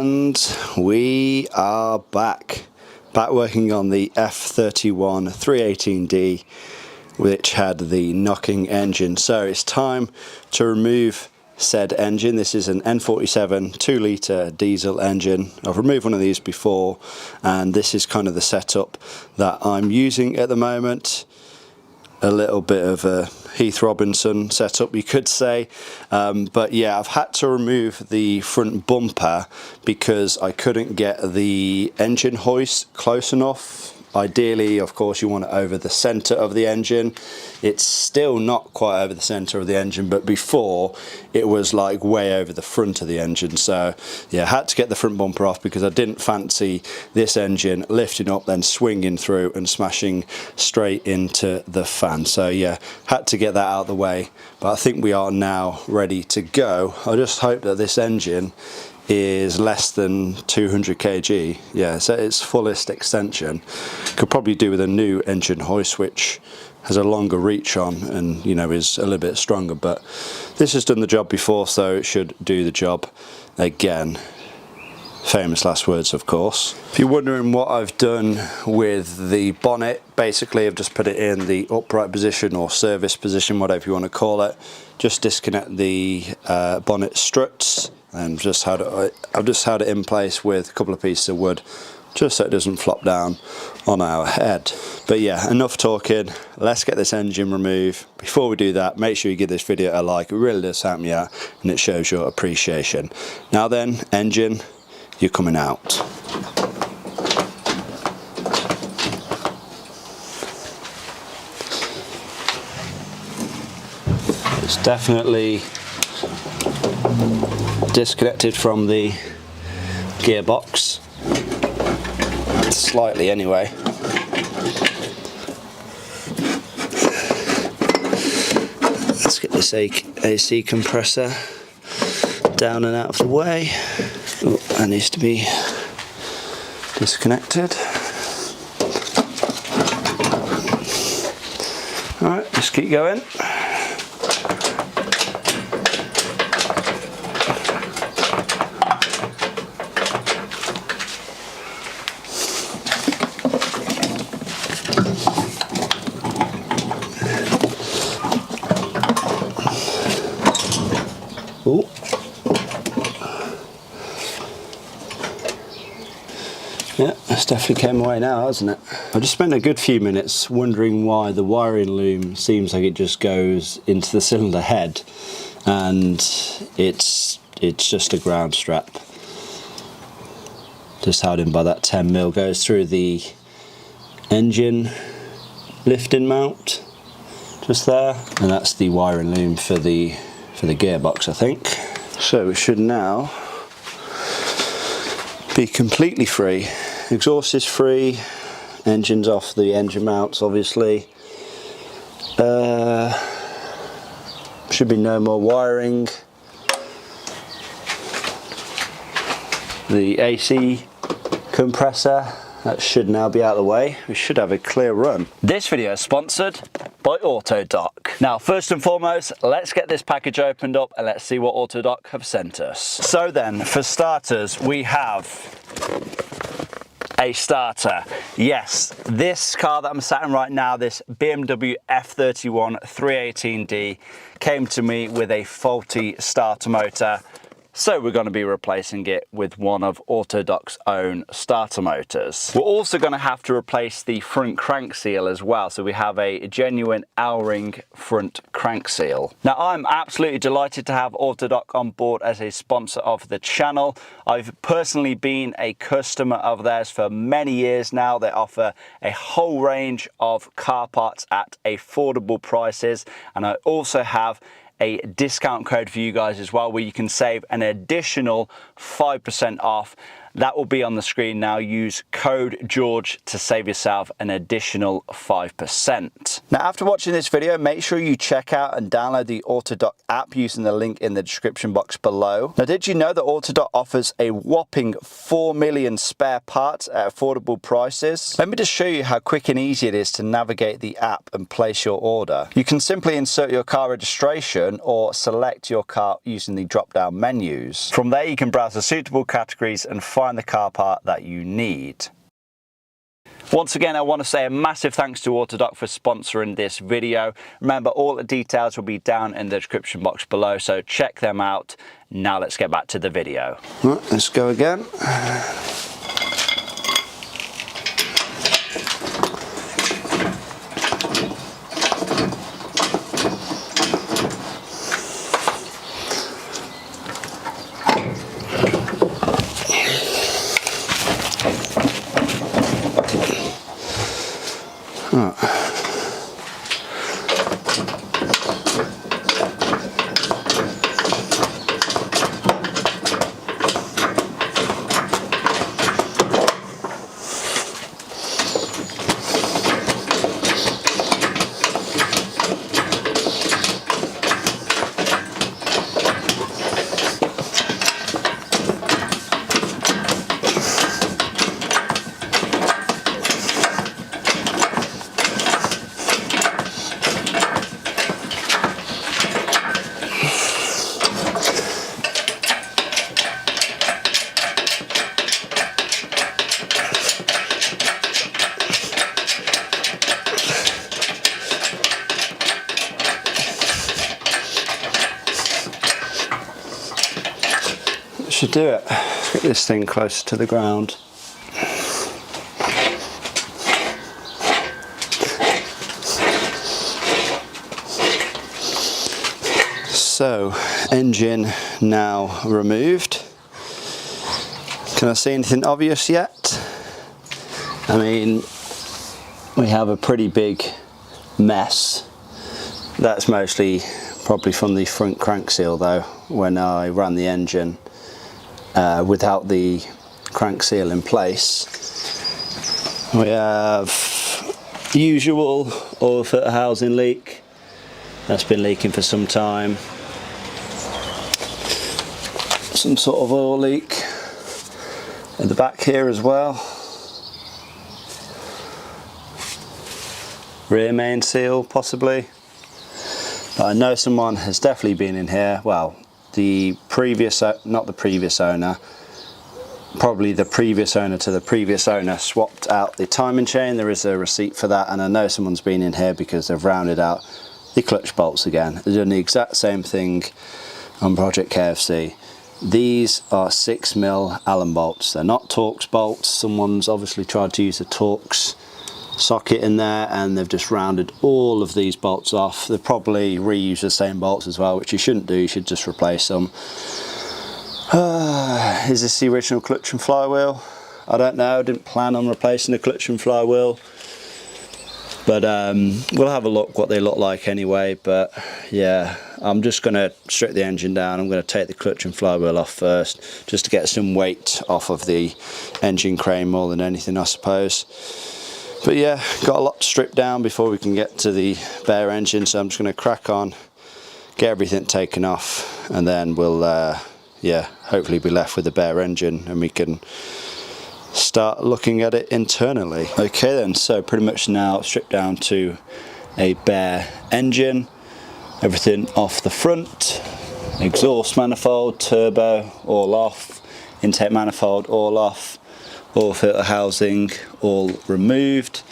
And we are back working on the F31 318D, which had the knocking engine. So it's time to remove said engine. This is an N47 2-litre diesel engine. I've removed one of these before, and this is kind of the setup that I'm using at the moment. A little bit of a Heath Robinson setup, you could say, but yeah, I've had to remove the front bumper because I couldn't get the engine hoist close enough. Ideally, of course, you want it over the center of the engine. It's still not quite over the center of the engine, but before it was like way over the front of the engine. So yeah, I had to get the front bumper off because I didn't fancy this engine lifting up, then swinging through and smashing straight into the fan. So yeah, had to get that out of the way, but I think we are now ready to go. I just hope that this engine is less than 200 kg. Yeah, so its fullest extension. Could probably do with a new engine hoist which has a longer reach on and, you know, is a little bit stronger, but this has done the job before, so it should do the job again. Famous last words, of course. If you're wondering what I've done with the bonnet, basically I've just put it in the upright position or service position, whatever you want to call it. Just disconnect the bonnet struts, and I've just had it in place with a couple of pieces of wood, just so it doesn't flop down on our head. But yeah, enough talking, let's get this engine removed. Before we do that, make sure you give this video a like, it really does help me out and it shows your appreciation. Now then, engine, you're coming out. It's definitely disconnected from the gearbox, slightly anyway. Let's get this AC compressor down and out of the way. Oh, that needs to be disconnected. Alright, just keep going. Ooh. Yeah, that's definitely came away now, hasn't it? I just spent a good few minutes wondering why the wiring loom seems like it just goes into the cylinder head, and it's just a ground strap. Just held in by that 10mm, goes through the engine lifting mount, just there, and that's the wiring loom for the gearbox, I think. So it should now be completely free. Exhaust is free, engine's off the engine mounts obviously. Should be no more wiring. The AC compressor, that should now be out of the way. We should have a clear run. This video is sponsored by Autodoc. Now, first and foremost, let's get this package opened up and let's see what Autodoc have sent us. So then, for starters, we have a starter. Yes, this car that I'm sat in right now, this BMW F31 318D, came to me with a faulty starter motor. So we're going to be replacing it with one of Autodoc's own starter motors. We're also going to have to replace the front crank seal as well. So we have a genuine L-ring front crank seal. Now, I'm absolutely delighted to have Autodoc on board as a sponsor of the channel. I've personally been a customer of theirs for many years now. They offer a whole range of car parts at affordable prices. And I also have a discount code for you guys as well, where you can save an additional 5% off That will be on the screen now. Use code George to save yourself an additional 5%. Now, after watching this video, make sure you check out and download the Autodoc app using the link in the description box below. Now, did you know that Autodoc offers a whopping 4 million spare parts at affordable prices? Let me just show you how quick and easy it is to navigate the app and place your order. You can simply insert your car registration or select your car using the drop-down menus. From there, you can browse the suitable categories and find the car part that you need. Once again, I want to say a massive thanks to Autodoc for sponsoring this video. Remember, all the details will be down in the description box below, so check them out. Now let's get back to the video. Right, let's go again. Should do it. Let's get this thing closer to the ground. So, engine now removed. Can I see anything obvious yet? I mean, we have a pretty big mess. That's mostly probably from the front crank seal though, when I ran the engine. Without the crank seal in place. We have the usual oil filter housing leak. That's been leaking for some time. Some sort of oil leak in the back here as well. Rear main seal possibly. But I know someone has definitely been in here. Well, the previous, not the previous owner, probably the previous owner to the previous owner swapped out the timing chain. There is a receipt for that, and I know someone's been in here because they've rounded out the clutch bolts again. They've done the exact same thing on Project KFC. These are 6mm Allen bolts. They're not Torx bolts. Someone's obviously tried to use a Torx socket in there and they've just rounded all of these bolts off. They've probably reused the same bolts as well, which you shouldn't do. You should just replace them. Is this the original clutch and flywheel? I don't know. I didn't plan on replacing the clutch and flywheel, but we'll have a look what they look like anyway. But yeah, I'm just going to strip the engine down. I'm going to take the clutch and flywheel off first, just to get some weight off of the engine crane more than anything, I suppose. But yeah, got a lot to strip down before we can get to the bare engine, so I'm just going to crack on, get everything taken off, and then we'll yeah, hopefully be left with the bare engine and we can start looking at it internally. Okay then, so pretty much now stripped down to a bare engine. Everything off the front, exhaust manifold, turbo all off, intake manifold all off, oil filter housing all removed,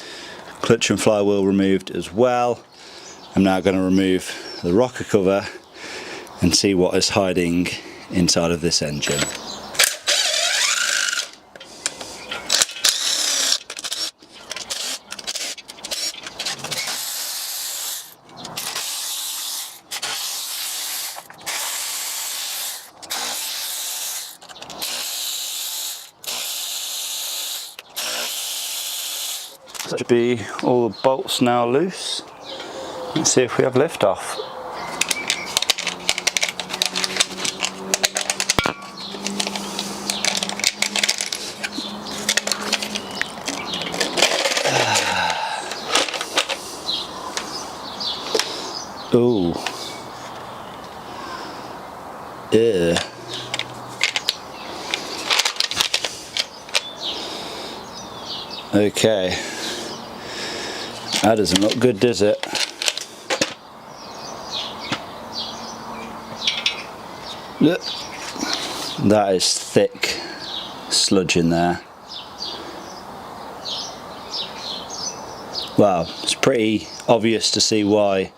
clutch and flywheel removed as well. I'm now going to remove the rocker cover and see what is hiding inside of this engine. That should be all the bolts now loose. Let's see if we have lift off. Ooh. Yeah. Okay. That doesn't look good, does it? Look. That is thick sludge in there. Well, it's pretty obvious to see why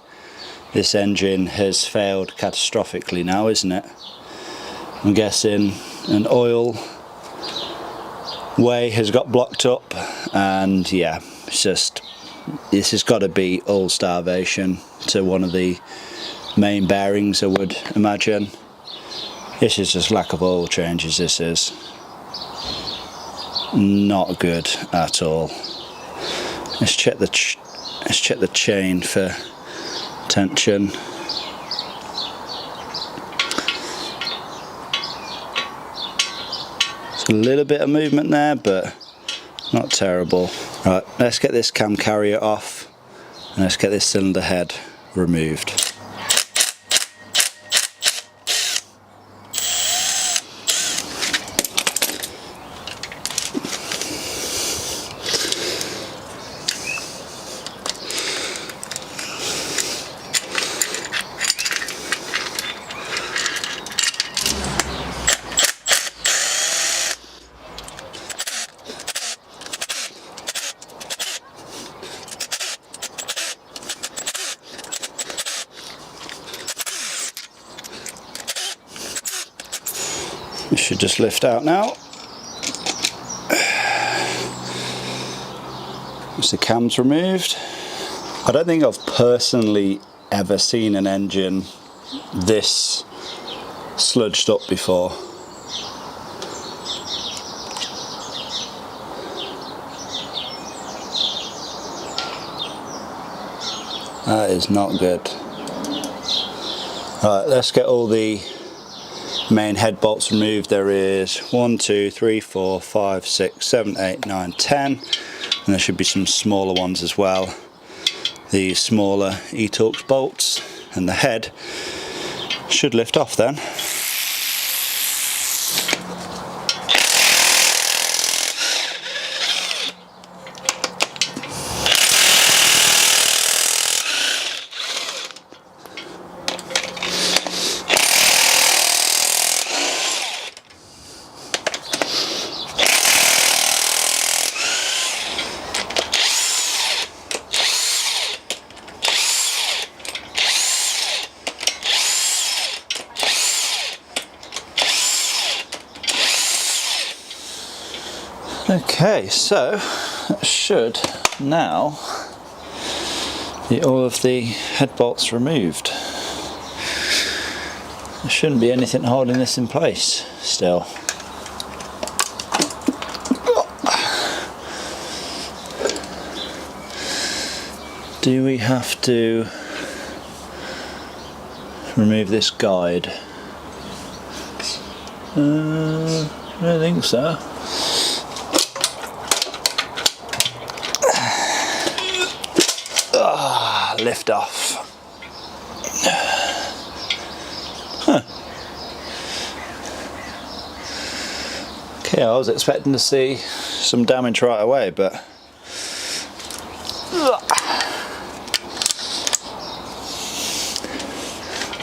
this engine has failed catastrophically now, isn't it? I'm guessing an oil way has got blocked up, and yeah, it's just, this has got to be oil starvation to one of the main bearings, I would imagine. This is just lack of oil changes. This is not good at all. Let's check the chain for tension. There's a little bit of movement there, but not terrible. Right, let's get this cam carrier off and let's get this cylinder head removed. This should just lift out now. Once the cam's removed. I don't think I've personally ever seen an engine this sludged up before. That is not good. Alright, let's get all the main head bolts removed. There is 1, 2, 3, 4, 5, 6, 7, 8, 9, 10, and there should be some smaller ones as well. These smaller E-Torx bolts, and the head should lift off then. Okay, so that should now be all of the head bolts removed. There shouldn't be anything holding this in place still. Do we have to remove this guide? I don't think so. Lift off. Huh. Okay, I was expecting to see some damage right away, but I'm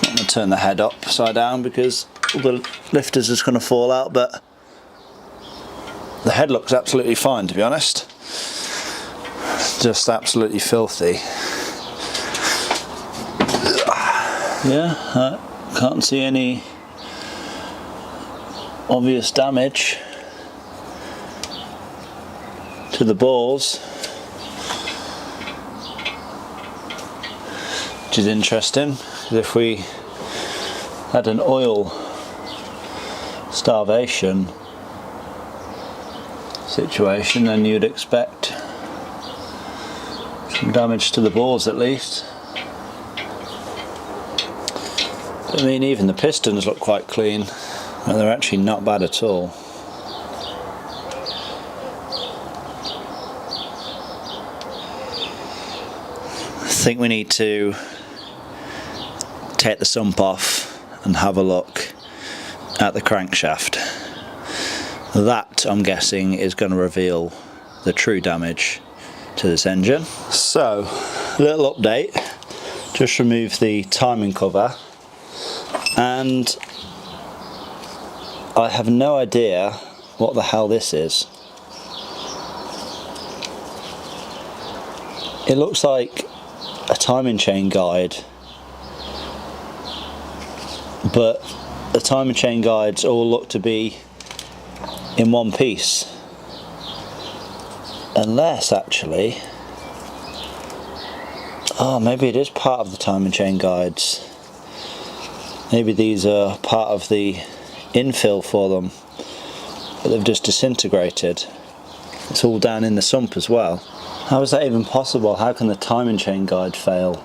going to turn the head upside down because all the lifters is going to fall out, but the head looks absolutely fine, to be honest. Just absolutely filthy. Yeah, I can't see any obvious damage to the balls, which is interesting, because if we had an oil starvation situation, then you'd expect some damage to the balls at least. I mean, even the pistons look quite clean, and they're actually not bad at all. I think we need to take the sump off and have a look at the crankshaft. That, I'm guessing, is going to reveal the true damage to this engine. So, little update, just remove the timing cover, and I have no idea what the hell this is. It looks like a timing chain guide, but the timing chain guides all look to be in one piece. Unless, actually, oh, maybe it is part of the timing chain guides. Maybe these are part of the infill for them, but they've just disintegrated. It's all down in the sump as well. How is that even possible? How can the timing chain guide fail?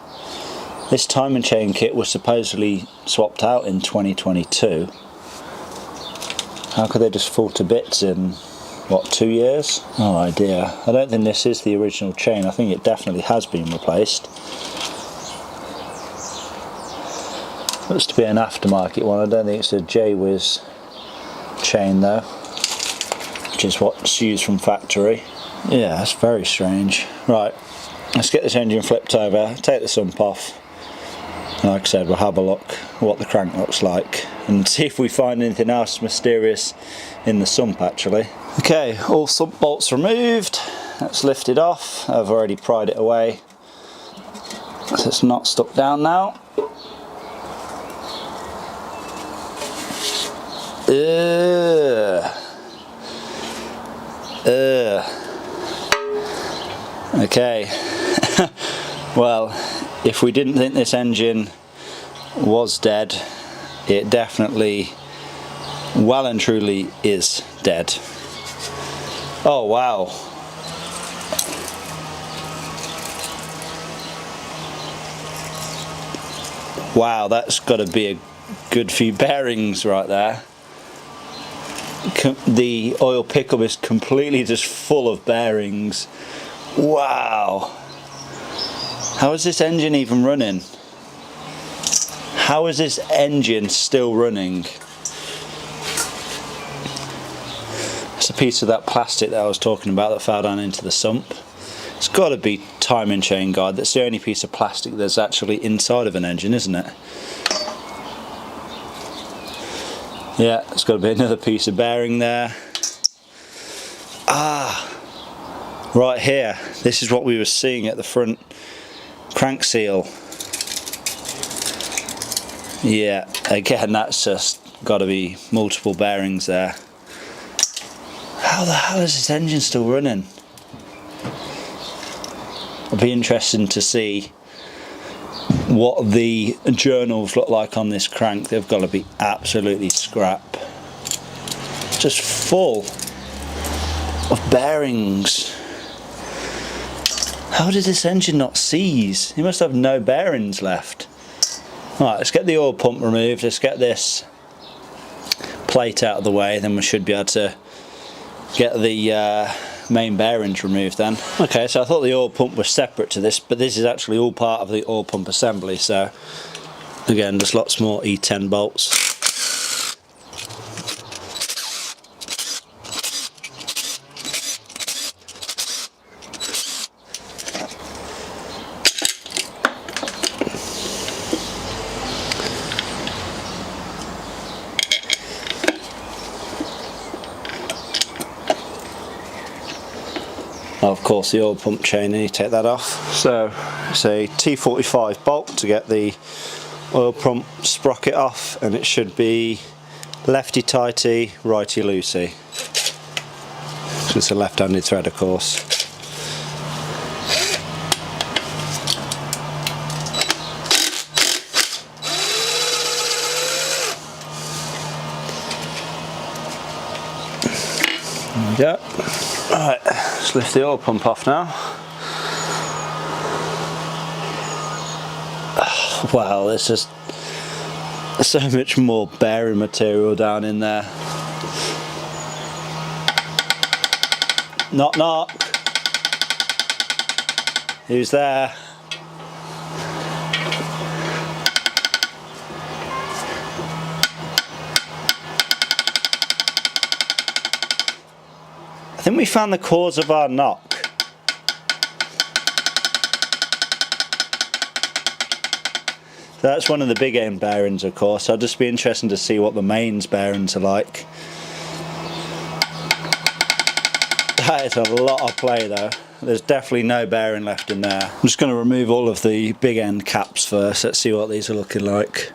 This timing chain kit was supposedly swapped out in 2022. How could they just fall to bits in, what, 2 years? No idea. I don't think this is the original chain. I think it definitely has been replaced. Looks to be an aftermarket one. I don't think it's a J-Wiz chain though, which is what's used from factory. Yeah, that's very strange. Right, let's get this engine flipped over, take the sump off. Like I said, we'll have a look at what the crank looks like and see if we find anything else mysterious in the sump actually. Okay, all sump bolts removed. Let's lift it off. I've already pried it away, so it's not stuck down now. Okay. Well, if we didn't think this engine was dead, it definitely, well and truly is dead. Oh wow. Wow, that's got to be a good few bearings right there. The oil pickup is completely just full of bearings. Wow. How is this engine even running? How is this engine still running? It's a piece of that plastic that I was talking about that fell down into the sump. It's got to be timing chain guide. That's the only piece of plastic that's actually inside of an engine, isn't it? Yeah, it's got to be another piece of bearing there. Ah, right here. This is what we were seeing at the front crank seal. Yeah, again, that's just got to be multiple bearings there. How the hell is this engine still running? It'll be interesting to see what the journals look like on this crank. They've got to be absolutely scrap. Just full of bearings. How did this engine not seize? He must have no bearings left. Alright, let's get the oil pump removed. Let's get this plate out of the way, then we should be able to get the main bearings removed then. Okay, so I thought the oil pump was separate to this, but this is actually all part of the oil pump assembly. So again, just lots more E10 bolts. Of course, the oil pump chain, you take that off. So it's a T45 bolt to get the oil pump sprocket off, and it should be lefty tighty, righty loosey. So it's a left-handed thread, of course. There we go. Alright, let's lift the oil pump off now. Oh, wow, there's just so much more bearing material down in there. Knock knock. Who's there? think we found the cause of our knock. So that's one of the big end bearings, of course. I'll just be interested to see what the mains bearings are like. That is a lot of play though. There's definitely no bearing left in there. I'm just going to remove all of the big end caps first. Let's see what these are looking like.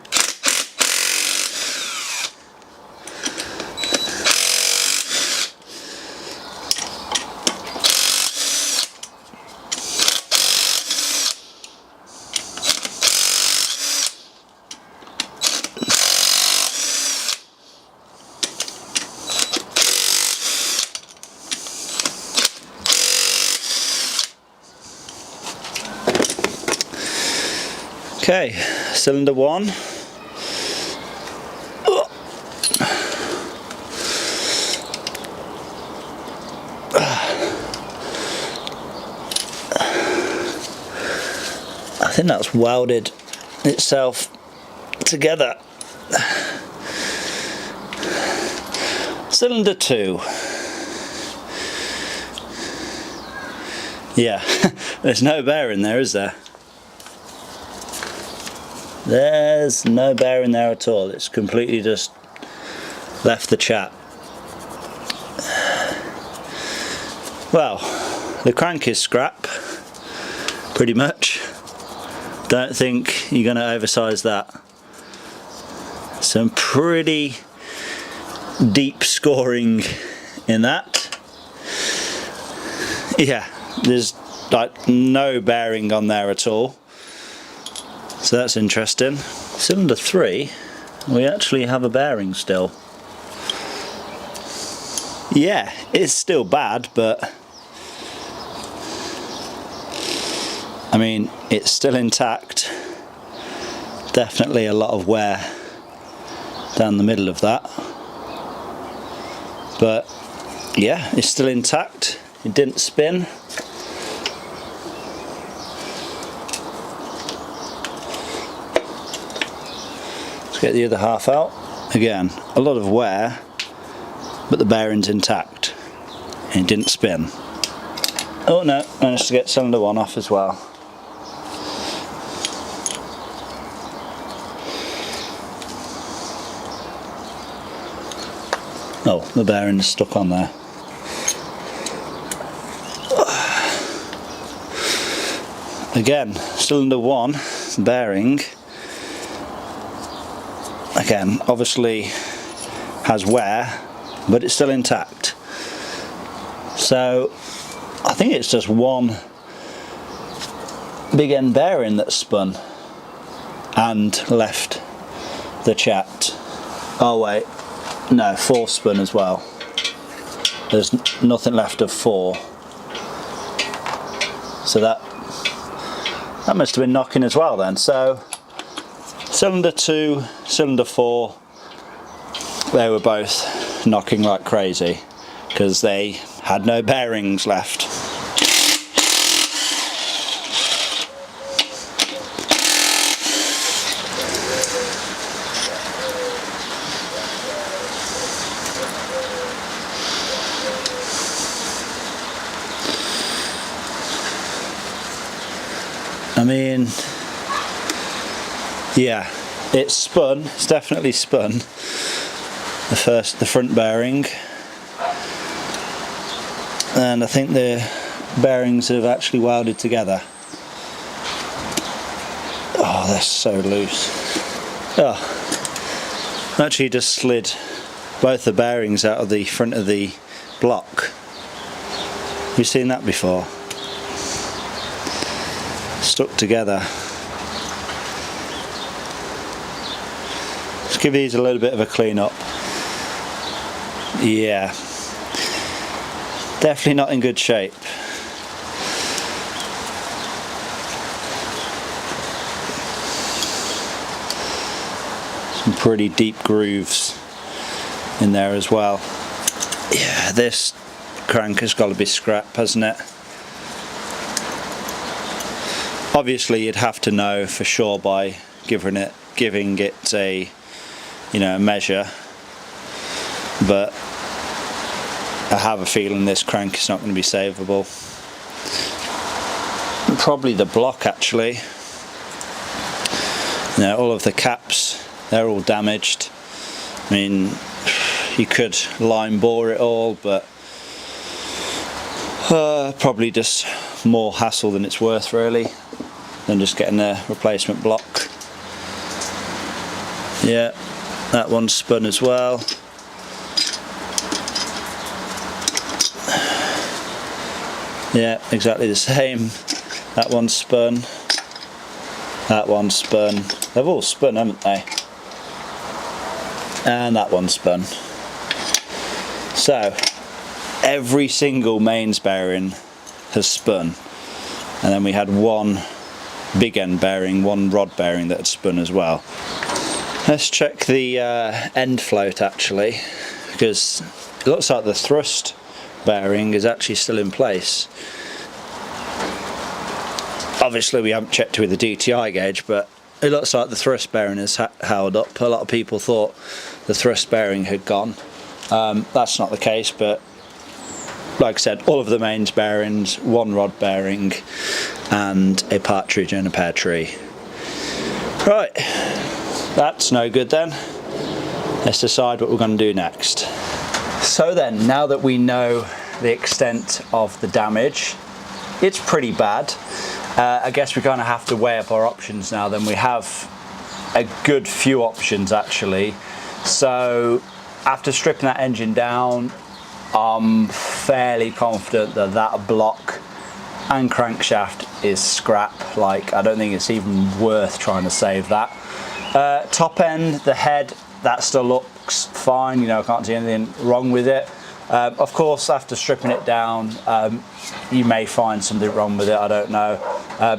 Okay, cylinder 1. I think that's welded itself together. Cylinder 2. Yeah, there's no bearing there, is there? There's no bearing there at all. It's completely just left the chat. Well, the crank is scrap, pretty much. Don't think you're going to oversize that. Some pretty deep scoring in that. Yeah, there's like no bearing on there at all. So that's interesting. Cylinder 3, we actually have a bearing still. Yeah, it's still bad, but I mean, it's still intact. Definitely a lot of wear down the middle of that. But yeah, it's still intact. It didn't spin. Get the other half out. Again, a lot of wear, but the bearing's intact and it didn't spin. Oh no, managed to get cylinder 1 off as well. Oh, the bearing's stuck on there. Again, cylinder 1 bearing. Again, obviously has wear, but it's still intact. So I think it's just one big end bearing that's spun and left the chat. Oh wait, no, 4 spun as well. There's nothing left of 4. So that must have been knocking as well then. So cylinder 2, cylinder 4, they were both knocking like crazy because they had no bearings left. I mean, yeah, it's spun. It's definitely spun. The front bearing, and I think the bearings have actually welded together. Oh, they're so loose. Oh, actually just slid both the bearings out of the front of the block. Have you seen that before? Stuck together. Let's give these a little bit of a clean up. Yeah, definitely not in good shape. Some pretty deep grooves in there as well. Yeah, this crank has got to be scrap, hasn't it? Obviously you'd have to know for sure by giving it a, you know, a measure, but I have a feeling this crank is not going to be savable. Probably the block actually. Now all of the caps, they're all damaged. I mean, you could line bore it all, but probably just more hassle than it's worth really, than just getting a replacement block. Yeah, that one's spun as well. Yeah, exactly the same. That one's spun. That one's spun. They've all spun, haven't they? And that one's spun. So every single mains bearing has spun, and then we had one big end bearing, one rod bearing that had spun as well. Let's check the end float actually, because it looks like the thrust bearing is actually still in place. Obviously we haven't checked with the DTI gauge, but it looks like the thrust bearing is held up. A lot of people thought the thrust bearing had gone. That's not the case, but like I said, all of the mains bearings, one rod bearing, and a partridge and a pear tree. Right, that's no good then. Let's decide what we're going to do next. So then, now that we know the extent of the damage, it's pretty bad. I guess we're going to have to weigh up our options now. Then we have a good few options actually. So after stripping that engine down, I'm fairly confident that that block and crankshaft is scrap. Like, I don't think it's even worth trying to save that. Top end, the head, that still looks fine, you know, I can't see anything wrong with it. Of course, after stripping it down, you may find something wrong with it, I don't know.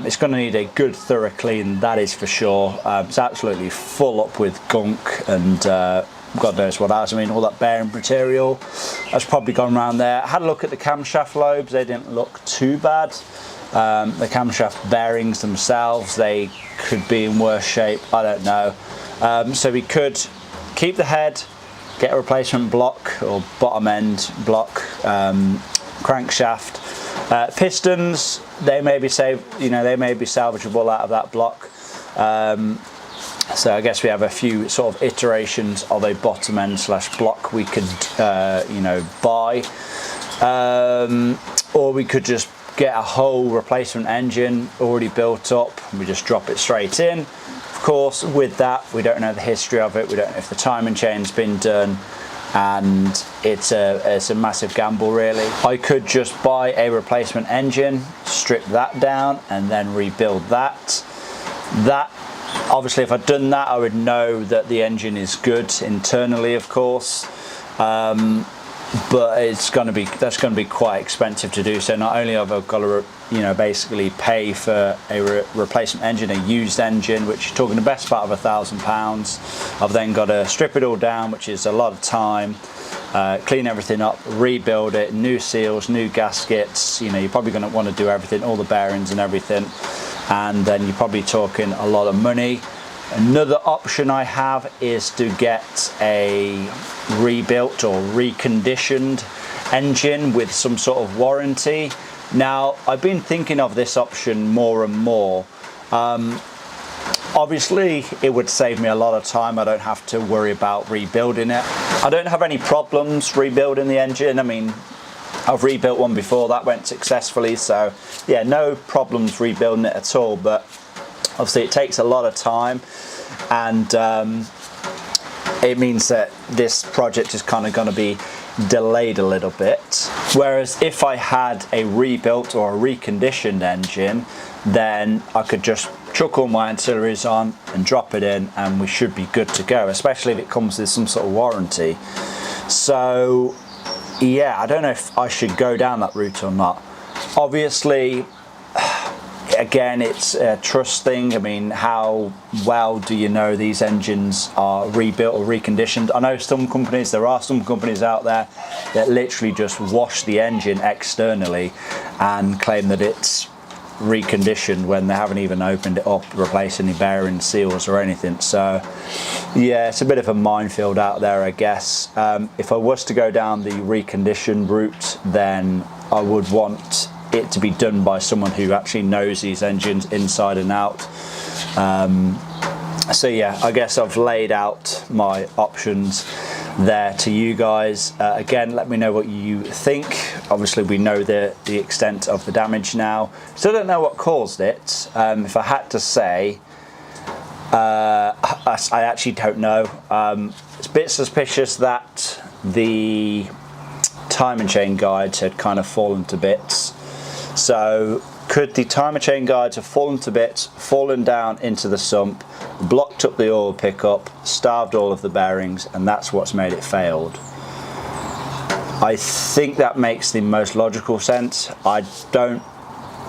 It's going to need a good thorough clean, that is for sure. It's absolutely full up with gunk and God knows what else. I mean, all that bearing material that's probably gone around there. I had a look at the camshaft lobes, they didn't look too bad. The camshaft bearings themselves, they could be in worse shape, I don't know. So we could keep the head, get a replacement block or bottom end block, crankshaft, pistons. They may be they may be salvageable out of that block. So I guess we have a few sort of iterations of a bottom end slash block we could buy, or we could just get a whole replacement engine already built up and we just drop it straight in. Of course, with that, we don't know the history of it, we don't know if the timing chain's been done, and it's a massive gamble really. I could just buy a replacement engine, strip that down, and then rebuild that. Obviously, if I'd done that, I would know that the engine is good internally, of course. But that's going to be quite expensive to do. So not only have I got to basically pay for a replacement engine, a used engine, which you're talking the best part of £1,000. I've then got to strip it all down, which is a lot of time, clean everything up, rebuild it, new seals, new gaskets. You're probably going to want to do everything, all the bearings and everything, and then you're probably talking a lot of money. Another option I have is to get a rebuilt or reconditioned engine with some sort of warranty. Now, I've been thinking of this option more and more. Obviously, it would save me a lot of time. I don't have to worry about rebuilding it. I don't have any problems rebuilding the engine. I mean, I've rebuilt one before, that went successfully. So yeah, no problems rebuilding it at all. But obviously it takes a lot of time, and it means that this project is kind of going to be delayed a little bit. Whereas if I had a rebuilt or a reconditioned engine, then I could just chuck all my ancillaries on and drop it in, and we should be good to go, especially if it comes with some sort of warranty. So yeah, I don't know if I should go down that route or not. Obviously, again, it's a trust thing. I mean, how well do you know these engines are rebuilt or reconditioned? I know there are some companies out there that literally just wash the engine externally and claim that it's reconditioned when they haven't even opened it up, replaced any bearing seals or anything. So yeah, it's a bit of a minefield out there, I guess. If I was to go down the reconditioned route, then I would want it to be done by someone who actually knows these engines inside and out. So yeah, I guess I've laid out my options there to you guys. Again, let me know what you think. Obviously we know the extent of the damage now. Still don't know what caused it. If I had to say, I actually don't know. It's a bit suspicious that the timing chain guides had kind of fallen to bits. So could the timer chain guides have fallen to bits, fallen down into the sump, blocked up the oil pickup, starved all of the bearings, and that's what's made it failed? I think that makes the most logical sense. I don't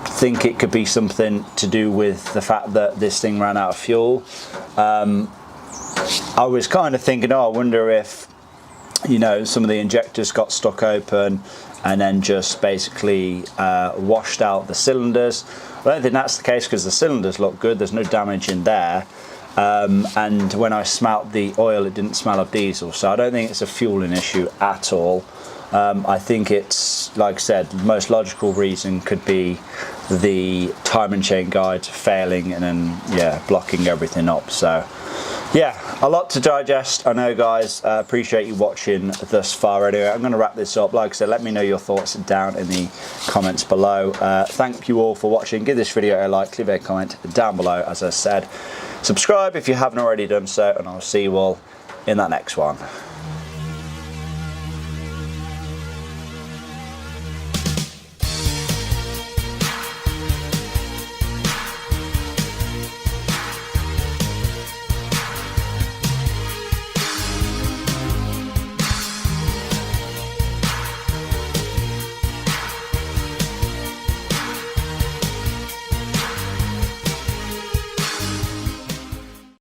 think it could be something to do with the fact that this thing ran out of fuel. I was kind of thinking, oh, I wonder if, you know, some of the injectors got stuck open and then just basically washed out the cylinders. I don't think that's the case, because the cylinders look good, there's no damage in there. And when I smelt the oil, it didn't smell of diesel, so I don't think it's a fueling issue at all. I think it's, like I said, the most logical reason could be the timing chain guide failing and then, yeah, blocking everything up. So yeah, a lot to digest, I know, guys. Appreciate you watching thus far. Anyway, I'm going to wrap this up. Like I said, let me know your thoughts down in the comments below. Thank you all for watching. Give this video a like, leave a comment down below, as I said. Subscribe if you haven't already done so, and I'll see you all in that next one.